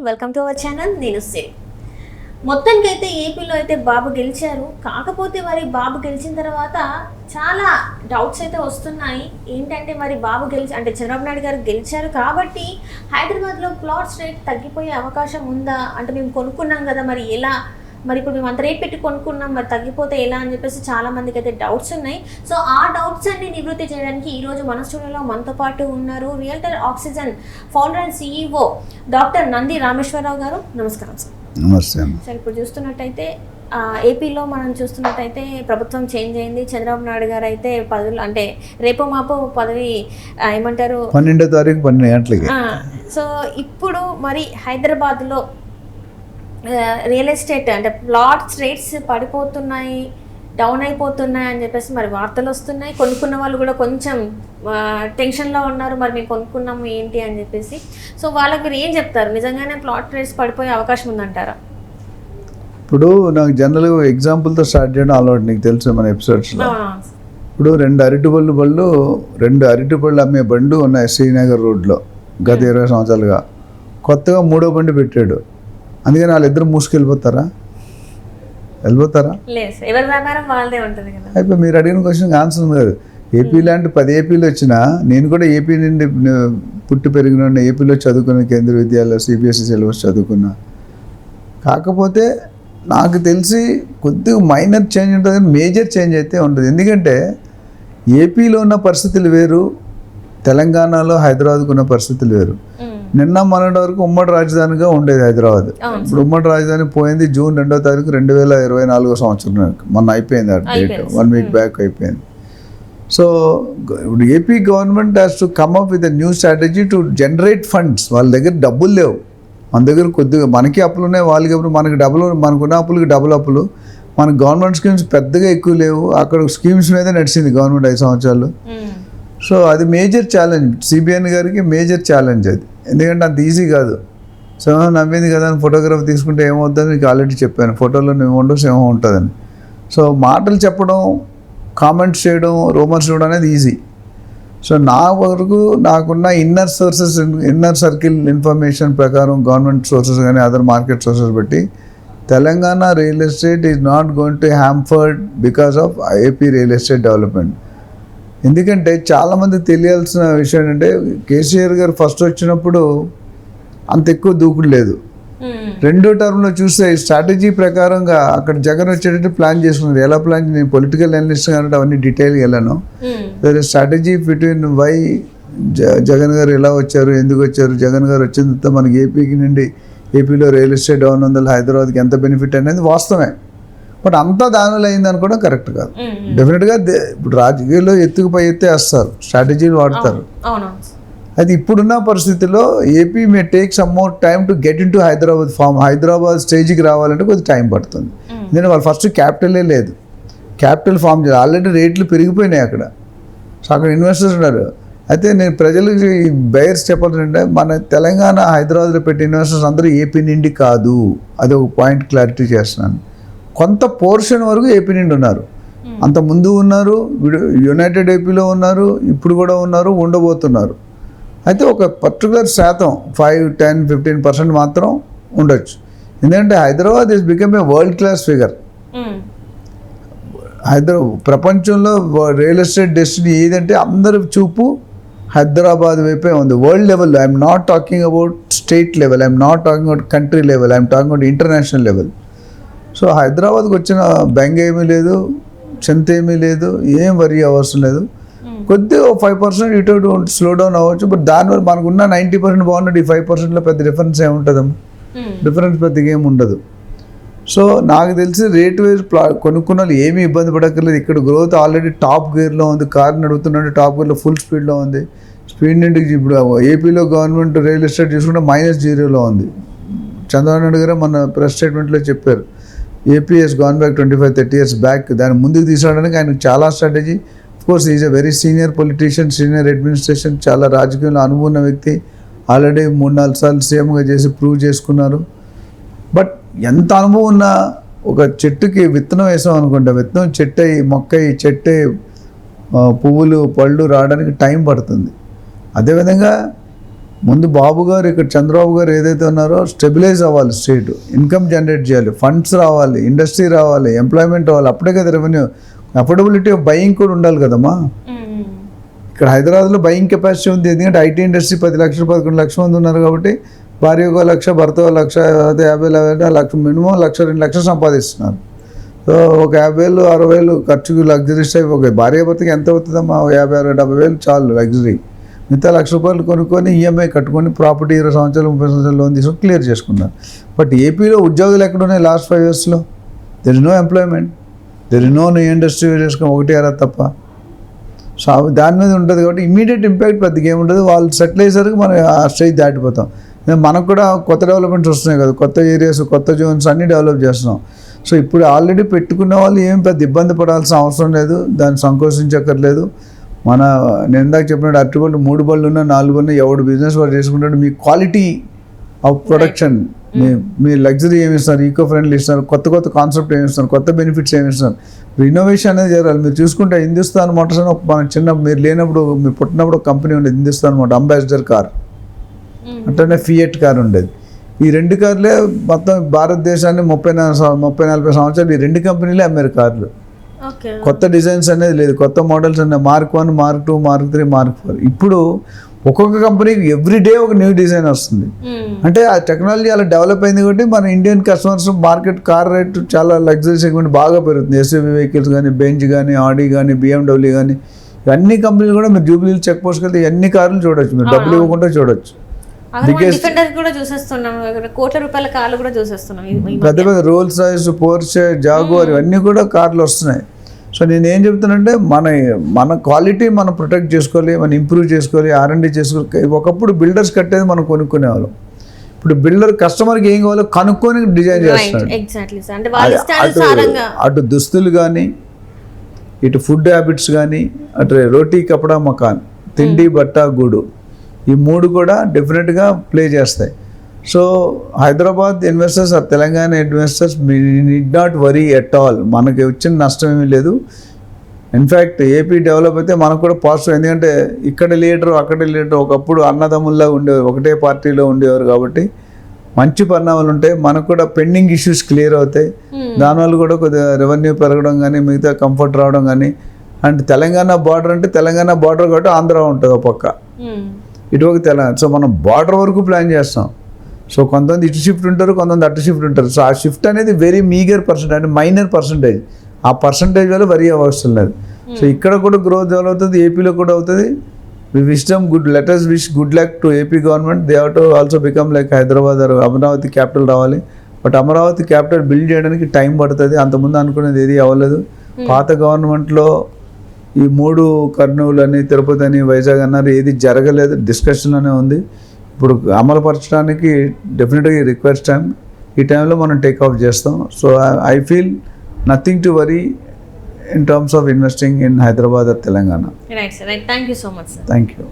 Welcome to our channel. నేను సిరి. మొత్తానికైతే ఏపీలో అయితే బాబు గెలిచారు. కాకపోతే మరి బాబు గెలిచిన తర్వాత చాలా డౌట్స్ అయితే వస్తున్నాయి. ఏంటంటే మరి బాబు అంటే చంద్రబాబు నాయుడు గారు గెలిచారు కాబట్టి హైదరాబాద్లో ప్లాట్స్ రేట్ తగ్గిపోయే అవకాశం ఉందా? అంటే మేము కొనుక్కున్నాం కదా, మరి ఎలా, మరి ఇప్పుడు మేము అంత రేట్ పెట్టి కొనుక్కున్నాం, మరి తగ్గిపోతే ఎలా అని చెప్పేసి చాలా మందికి అయితే డౌట్స్ ఉన్నాయి. సో ఆ డౌట్స్ అన్ని నివృత్తి చేయడానికి ఈరోజు మన స్టూడియోలో మనతో పాటు ఉన్నారు realtor oxygen founder and CEO doctor Nandi Rameshwar Rao గారు. నమస్కారం సార్. నమస్తే సార్, ఇప్పుడు చూస్తున్నట్టయితే ఏపీలో మనం చూస్తున్నట్టయితే ప్రభుత్వం చేంజ్ అయింది. చంద్రబాబు నాయుడు గారు అయితే పదవులు అంటే రేపో మాపో పదవి ఏమంటారు 12వ తారీఖు 12 గంటలకి. సో ఇప్పుడు మరి హైదరాబాద్లో రియల్ ఎస్టేట్ అంటే ప్లాట్స్ రేట్స్ పడిపోతున్నాయి, డౌన్ అయిపోతున్నాయి అని చెప్పేసి మరి వార్తలు వస్తున్నాయి. కొనుక్కున్న వాళ్ళు కూడా కొంచెం టెన్షన్లో ఉన్నారు, మరి మేము కొనుక్కున్నాము ఏంటి అని చెప్పేసి. సో వాళ్ళకి మీరు ఏం చెప్తారు? నిజంగానే ప్లాట్ రేట్స్ పడిపోయే అవకాశం ఉందంటారా? ఇప్పుడు నాకు జనరల్గా ఎగ్జాంపుల్తో స్టార్ట్ చేయడం అలవాటు, నీకు తెలుసు మన ఎపిసోడ్స్లో. ఇప్పుడు 2 అరటిపళ్ళు అమ్మే బండ్లు ఉన్నాయి శ్రీనగర్ రోడ్లో గత 20 సంవత్సరాలుగా. కొత్తగా 3వ బండి పెట్టాడు, అందుకని వాళ్ళిద్దరు మూసుకెళ్ళిపోతారా? వెళ్ళిపోతారా? ఎవరి వ్యాపారం వాళ్ళదే ఉంటుంది కదా. అయిపోయి మీరు అడిగిన క్వశ్చన్కి ఆన్సర్ ఉంది కదా. ఏపీ లాంటి 10 ఏపీలు వచ్చినా, నేను కూడా ఏపీ నుండి పుట్టి పెరిగిన ఏపీలో చదువుకున్న, కేంద్రీయ విద్యాలయం CBSE సిలబస్ చదువుకున్నా. కాకపోతే నాకు తెలిసి కొద్దిగా మైనర్ చేంజ్ ఉంటుంది కానీ మేజర్ చేంజ్ అయితే ఉంటుంది. ఎందుకంటే ఏపీలో ఉన్న పరిస్థితులు వేరు, తెలంగాణలో హైదరాబాద్కు ఉన్న పరిస్థితులు వేరు. నిన్న మొన్నటి వరకు ఉమ్మడి రాజధానిగా ఉండేది హైదరాబాద్. ఇప్పుడు ఉమ్మడి రాజధాని పోయింది జూన్ 2వ తారీఖు 2024 సంవత్సరం. మొన్న అయిపోయింది ఆ డేట్, 1 వీక్ బ్యాక్ అయిపోయింది. సో ఇప్పుడు AP government has to come up with a new strategy to generate funds. వాళ్ళ దగ్గర డబ్బులు లేవు, మన దగ్గర కొద్దిగా మనకి అప్పులు ఉన్నాయి, వాళ్ళకి అప్పుడు మనకి డబ్బులు, మనకున్న అప్పులకి డబుల్ అప్పులు. మన గవర్నమెంట్ స్కీమ్స్ పెద్దగా ఎక్కువ లేవు, అక్కడ స్కీమ్స్ మీద నడిచింది గవర్నమెంట్ 5 సంవత్సరాలు. సో అది మేజర్ ఛాలెంజ్, CBN గారికి మేజర్ ఛాలెంజ్ అది. ఎందుకంటే అంత ఈజీ కాదు. సింహం నమ్మింది కదా అని ఫోటోగ్రాఫ్ తీసుకుంటే ఏమవుతుందని మీకు ఆల్రెడీ చెప్పాను, ఫోటోలో ఏముండవు సింహం ఉంటుందని. సో మాటలు చెప్పడం, కామెంట్స్ చేయడం, రూమర్స్ ఇవ్వడం అనేది ఈజీ. సో నా వరకు నాకున్న ఇన్నర్ సర్కిల్ ఇన్ఫర్మేషన్ ప్రకారం, గవర్నమెంట్ సోర్సెస్ కానీ అదర్ మార్కెట్ సోర్సెస్ బట్టి, Telangana real estate is not going to hampered because of AP real estate development. ఎందుకంటే చాలామందికి తెలియాల్సిన విషయం ఏంటంటే, కేసీఆర్ గారు ఫస్ట్ వచ్చినప్పుడు అంత ఎక్కువ దూకుడు లేదు. 2వ టర్మ్లో చూస్తే స్ట్రాటజీ ప్రకారంగా అక్కడ జగన్ వచ్చేటట్టు ప్లాన్ చేసుకున్నారు. ఎలా ప్లాన్, నేను పొలిటికల్ అనలిస్ట్ కాబట్టి అవన్నీ డీటెయిల్గా వెళ్ళాను. స్ట్రాటజీ బిట్వీన్ వై జగన్ గారు ఎలా వచ్చారు, ఎందుకు వచ్చారు, జగన్ గారు వచ్చిన తర్వాత మనకి ఏపీలో రియల్ ఎస్టేట్ డౌన్ ఉంది, హైదరాబాద్కి ఎంత బెనిఫిట్ అనేది వాస్తవమే. బట్ అంతా దానిలో అయిందని కూడా కరెక్ట్ కాదు. డెఫినెట్గా ఇప్పుడు రాజకీయాల్లో ఎత్తుకు పై ఎత్తే వేస్తారు, స్ట్రాటజీలు వాడతారు. అది ఇప్పుడున్న పరిస్థితుల్లో AP may take some more time to get in to Hyderabad స్టేజ్కి రావాలంటే కొద్దిగా టైం పడుతుంది. ఎందుకంటే వాళ్ళు ఫస్ట్ క్యాపిటలే లేదు, క్యాపిటల్ ఫామ్ చేయాలి. ఆల్రెడీ రేట్లు పెరిగిపోయినాయి అక్కడ. సో అక్కడ ఇన్వెస్టర్స్ ఉన్నారు. అయితే నేను ప్రజలకి బయర్స్ చెప్పాలంటే, మన తెలంగాణ హైదరాబాద్లో పెట్టే ఇన్వెస్టర్స్ అందరూ ఏపీ నుండి కాదు. అది ఒక పాయింట్ క్లారిటీ చేస్తున్నాను. కొంత పోర్షన్ వరకు ఏపీ నుండి ఉన్నారు, అంత ముందు ఉన్నారు, యునైటెడ్ ఏపీలో ఉన్నారు, ఇప్పుడు కూడా ఉన్నారు, ఉండబోతున్నారు. అయితే ఒక పర్టికులర్ శాతం 5, 10, 15% మాత్రం ఉండొచ్చు. ఎందుకంటే Hyderabad is become a world class figure. ప్రపంచంలో రియల్ ఎస్టేట్ డెస్టినీ ఏదంటే అందరి చూపు హైదరాబాద్ వైపే ఉంది. World level, I'm not talking about state level, I'm not talking about country level, I'm talking about international level. So హైదరాబాద్కి వచ్చిన బెంగ ఏమీ లేదు, చింత ఏమీ లేదు, ఏం వరీ అవసరం లేదు. కొద్దిగా 5% ఇటు స్లో డౌన్ అవ్వచ్చు, బట్ దానివల్ల మనకున్న 90% బాగున్నట్టు ఈ 5%లో పెద్ద డిఫరెన్స్ ఏముంటుందమ్మా? డిఫరెన్స్ పెద్దగా ఏమి ఉండదు. సో నాకు తెలిసి రేట్ వైజ్ కొనుక్కున్న వాళ్ళు ఏమీ ఇబ్బంది పడక్కర్లేదు. ఇక్కడ గ్రోత్ ఆల్రెడీ టాప్ గేర్లో ఉంది. కారు నడుపుతుంటే టాప్ గేర్లో ఫుల్ స్పీడ్లో ఉంది. స్పీడ్ నుండి ఇప్పుడు ఏపీలో గవర్నమెంట్ రియల్ ఎస్టేట్ చూసుకుంటే -0లో ఉంది. చంద్రబాబు నాయుడు గారు మన ప్రెస్ స్టేట్మెంట్లో చెప్పారు, AP has gone back 25-30 years back. దాన్ని ముందుకు తీసుకురావడానికి ఆయనకు చాలా strategy. Course is a very senior politician, senior administration, చాలా రాజకీయంలో అనుభవం ఉన్న వ్యక్తి. ఆల్రెడీ 3-4 సార్లు సీఎంగా చేసి ప్రూవ్ చేసుకున్నారు. బట్ ఎంత అనుభవం ఉన్నా ఒక చెట్టుకి విత్తనం వేసాం అనుకుంటా, విత్తనం చెట్టయి మొక్కయి చెట్టయి పువ్వులు పళ్ళు రావడానికి టైం పడుతుంది. అదేవిధంగా ముందు బాబు గారు ఇక్కడ చంద్రబాబు గారు ఏదైతే ఉన్నారో స్టెబిలైజ్ అవ్వాలి, స్టేట్ ఇన్కమ్ జనరేట్ చేయాలి, ఫండ్స్ రావాలి, ఇండస్ట్రీ రావాలి, ఎంప్లాయ్మెంట్ రావాలి, అప్పుడే కదా రెవెన్యూ. అఫోర్డబిలిటీ ఆఫ్ బయింగ్ కూడా ఉండాలి కదమ్మా. ఇక్కడ హైదరాబాద్లో బయింగ్ కెపాసిటీ ఉంది, ఎందుకంటే ఐటీ ఇండస్ట్రీ 10 లక్షలు 11 లక్షల మంది ఉన్నారు కాబట్టి భార్య 1 లక్ష, భర్త 1 లక్ష, 50,000 లక్ష, మినిమం 1,00,000 2 లక్షలు సంపాదిస్తున్నారు. సో ఒక 50,000 60,000 ఖర్చుకు లగ్జరీస్ టైప్. ఒక భార్య భర్తకి ఎంత అవుతుందమ్మా? 50,000 70,000 చాలు లగ్జరీ. మిగతా ₹1,00,000 కొనుక్కొని ఈఎంఐ కట్టుకొని ప్రాపర్టీ 20 సంవత్సరాలు 30 సంవత్సరాలు లోన్ తీసుకొని క్లియర్ చేసుకున్నారు. బట్ ఏపీలో ఉద్యోగులు ఎక్కడున్నాయి? లాస్ట్ 5 yearsలో there is no employment, there is no new industry చేసుకొని ఒకటి అలా తప్ప. సో దాని మీద ఉంటుంది కాబట్టి ఇమీడియట్ ఇంపాక్ట్ పెద్దగా ఏముంటుంది. వాళ్ళు సెటిల్ అయ్యేసరికి మనం ఆ స్టేజ్ దాటిపోతాం. మనకు కూడా కొత్త డెవలప్మెంట్స్ వస్తున్నాయి కదా, కొత్త ఏరియాస్, కొత్త జోన్స్ అన్నీ డెవలప్ చేస్తున్నాం. సో ఇప్పుడు ఆల్రెడీ పెట్టుకున్న వాళ్ళు ఏం పెద్ద ఇబ్బంది పడాల్సిన అవసరం లేదు, దాన్ని సంకోచించక్కర్లేదు. నేను ఇందాక చెప్పినట్టు అరటిపళ్ళు 3 బళ్ళు ఉన్నా 4 బళ్ళు ఎవడు బిజినెస్ వాడు చేసుకుంటాడు. మీ క్వాలిటీ ఆఫ్ ప్రొడక్షన్, మీ లగ్జరీ ఏమి ఇస్తున్నారు, ఈకో ఫ్రెండ్లీ ఇస్తున్నారు, కొత్త కొత్త కాన్సెప్ట్ ఏమి ఇస్తున్నారు, కొత్త బెనిఫిట్స్ ఏమి ఇస్తున్నారు, ఇన్నోవేషన్ అనేది జరగాలి. మీరు చూసుకుంటే హిందుస్థాన్ మోటార్స్ అని మన మీరు లేనప్పుడు మీరు పుట్టినప్పుడు ఒక కంపెనీ ఉండేది, హిందుస్థాన్ మోటార్ అంబాసిడర్ కార్, అంటే ఫియట్ కార్ ఉండేది. ఈ 2 కార్లే మొత్తం భారతదేశాన్ని 30-40 సంవత్సరాలు ఈ 2 కంపెనీలే అమ్మారు కార్లు. కొత్త డిజైన్స్ అనేది లేదు, కొత్త మోడల్స్ అనే Mark 1, Mark 2, Mark 3, Mark 4. ఇప్పుడు ఒక్కొక్క కంపెనీకి ఎవ్రీడే ఒక న్యూ డిజైన్ వస్తుంది. అంటే ఆ టెక్నాలజీ అలా డెవలప్ అయింది కాబట్టి మన Indian customers market car rate చాలా లగ్జరీ సెగ్మెంట్ బాగా పెరుగుతుంది. ఎస్యూవీ వెహికల్స్ కానీ, బెంజ్ కానీ, ఆడీ కానీ, BMW కానీ, అన్ని కంపెనీలు కూడా మీరు జూబ్లీ చెక్ పోస్ట్కి వెళ్తే అన్ని కార్లు చూడొచ్చు, మీరు డబ్బులు ఇవ్వకుండా చూడొచ్చు. డిఫెండర్ కూడా చూసేస్తున్నాం, కోట్ల రూపాయల కార్లు కూడా చూసేస్తున్నాం. పెద్ద పెద్ద రోల్స్ రాయ్స్, పోర్షే, జాగువార్ ఇవన్నీ కూడా కార్లు వస్తున్నాయి. సో నేను ఏం చెప్తానంటే మన క్వాలిటీ మనం ప్రొటెక్ట్ చేసుకోవాలి, మనం ఇంప్రూవ్ చేసుకోవాలి, R&D చేసుకోవాలి. ఒకప్పుడు బిల్డర్స్ కట్టేది మనం కొనుక్కునేవాళ్ళం, ఇప్పుడు బిల్డర్ కస్టమర్కి ఏం కావాలో కనుక్కొని డిజైన్ చేస్తున్నాడు. అటు దుస్తులు కానీ, ఇటు ఫుడ్ హ్యాబిట్స్ కానీ, అటు రోటీ కపడా మకాన్, తిండి బట్ట గూడు, ఈ 3 కూడా డెఫినెట్గా ప్లే చేస్తాయి. So Hyderabad investors or Telangana investors need not worry at all. మనకి వచ్చిన నష్టం ఏమీ లేదు. ఇన్ఫ్యాక్ట్ ఏపీ డెవలప్ అయితే మనకు కూడా పాజిటివ్. ఎందుకంటే ఇక్కడ లీడరు అక్కడ లీడరు ఒకప్పుడు అన్నదమ్ముల్లా ఉండేవారు, ఒకటే పార్టీలో ఉండేవారు. కాబట్టి మంచి పరిణామాలు ఉంటాయి. మనకు కూడా పెండింగ్ ఇష్యూస్ క్లియర్ అవుతాయి. దానివల్ల కూడా కొద్దిగా రెవెన్యూ పెరగడం కానీ, మిగతా కంఫర్ట్ రావడం కానీ. అండ్ తెలంగాణ బార్డర్ అంటే తెలంగాణ బార్డర్ కాబట్టి ఆంధ్ర ఉంటుంది ఒక పక్క, ఇటువైపు తెలంగాణ. సో మనం బార్డర్ వరకు ప్లాన్ చేస్తాం. సో కొంతమంది ఇటు షిఫ్ట్ ఉంటారు, కొంతమంది అటు షిఫ్ట్ ఉంటారు. సో ఆ షిఫ్ట్ అనేది వెరీ మీగర్ పర్సెంటేజ్, అంటే మైనర్ పర్సెంటేజ్. ఆ పర్సంటేజ్ వల్ల వరీ అవసరం లేదు. సో ఇక్కడ కూడా గ్రోత్ డెవలప్ అవుతుంది, ఏపీలో కూడా అవుతుంది. We wish them good, let us wish good luck to AP government. They have to also become like Hyderabad or Amaravati capital రావాలి. బట్ అమరావతి క్యాపిటల్ బిల్డ్ చేయడానికి టైం పడుతుంది. అంతకుముందు అనుకునేది ఏది అవ్వలేదు. పాత గవర్నమెంట్లో ఈ 3 కర్నూలు అని, తిరుపతి అని, వైజాగ్ అన్నారు, ఏది జరగలేదు, డిస్కషన్లోనే ఉంది. ఇప్పుడు అమలుపరచడానికి డెఫినెట్గా రిక్వైర్స్ టైం. ఈ టైంలో మనం టేక్ ఆఫ్ చేస్తాం. So I feel nothing to worry in terms of investing in Hyderabad or Telangana. Right, sir. Right. Thank you so much, sir. Thank you.